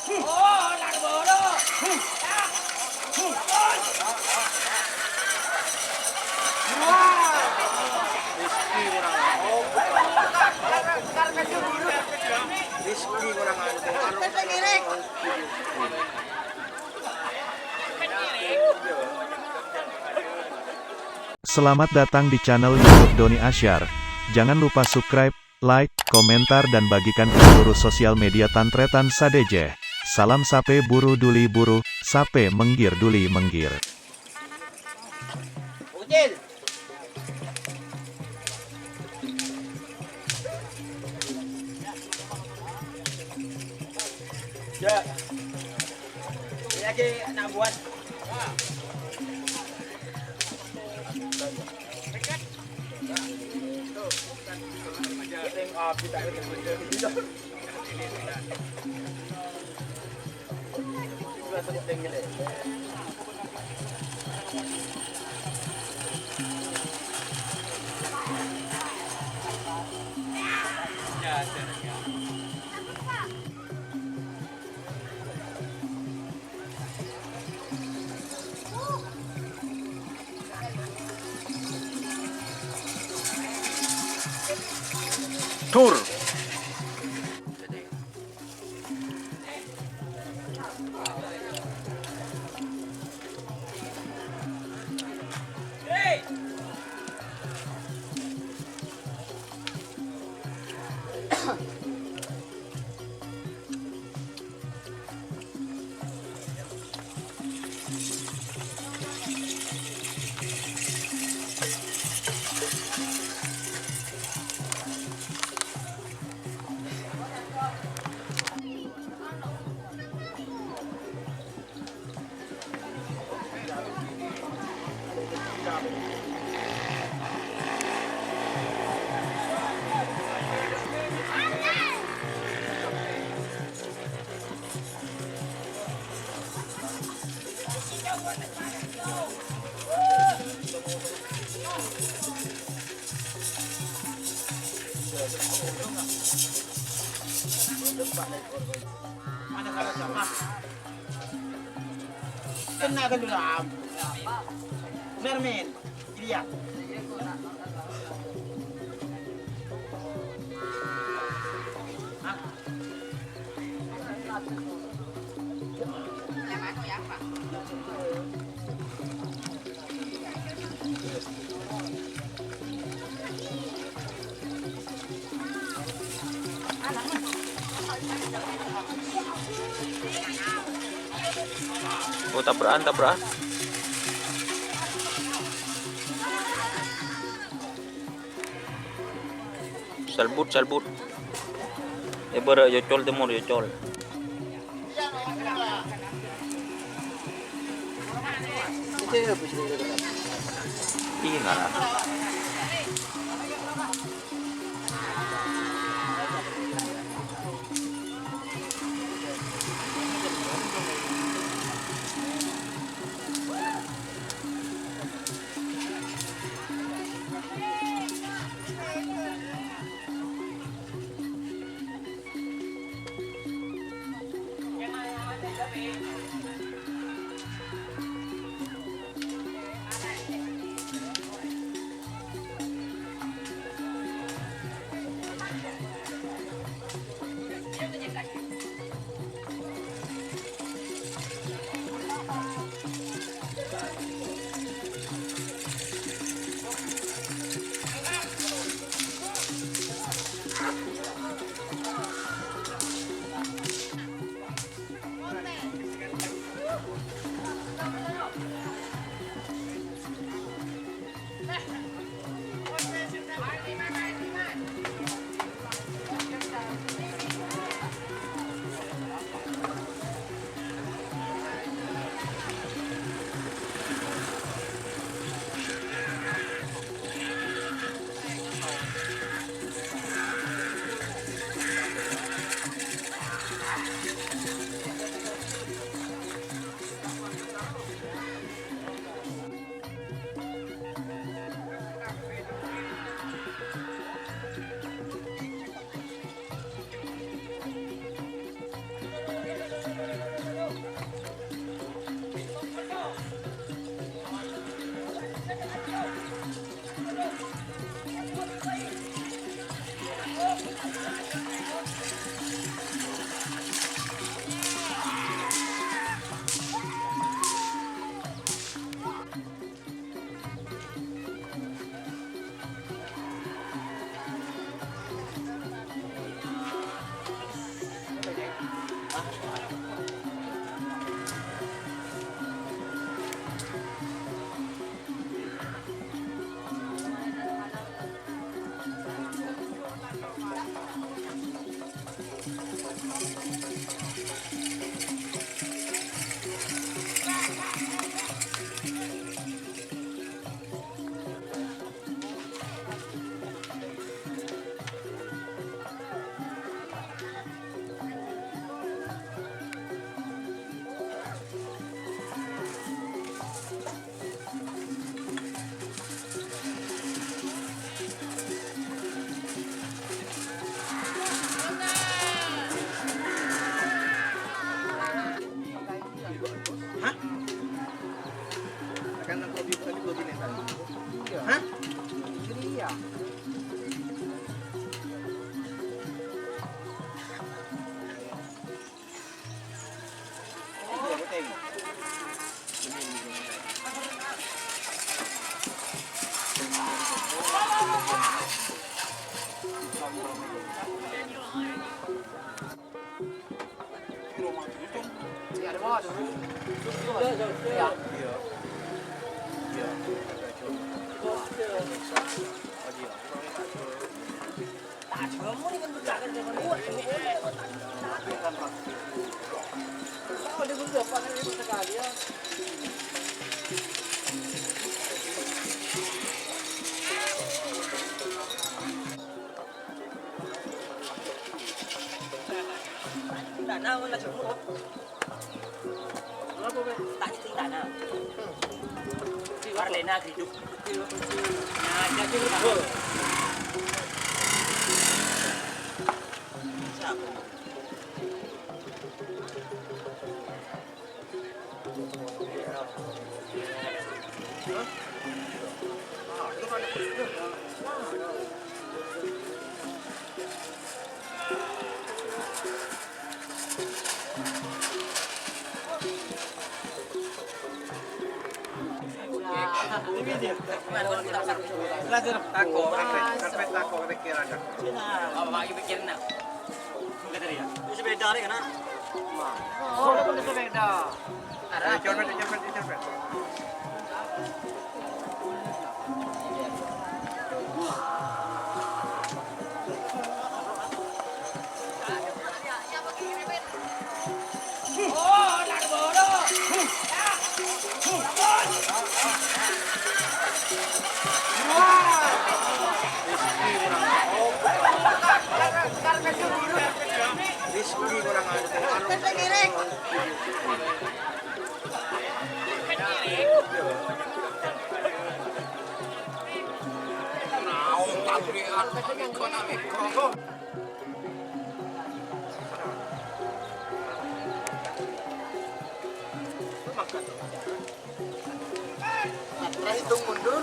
Selamat datang di channel YouTube Doni Asyar. Jangan lupa subscribe, like, komentar dan bagikan ke seluruh sosial media Tantretan Sadejeh. Salam sape buru duli buru, sape menggir duli menggir. Ucil. Ya. Ini lagi nak buat. Tur. Mana kalau sama? Kena kan dulu am. Mermen. Iya. Oh, tabrakan, tabrakan. Salbut, salbut. Bara jocol timur jocol. Iya lah. Iya, ada bos. Iya. Tak cuma ini kan berjalan dengan buat ini. Kalau dia berapa kali sekali ya. Tak nak lah cuma. Tak itu tak nak. Marlena hidup. Nah, jadi apa? Siapa? Ini dia. Belajar tako, karpet tako kepikiran. Apa lagi pikirin nak? Bukan tadi ya. Itu sepeda ni kan? Oh, ada sepeda. Ada. Cepet. Oh, nak bodoh. Rizky kurang hitung mundur.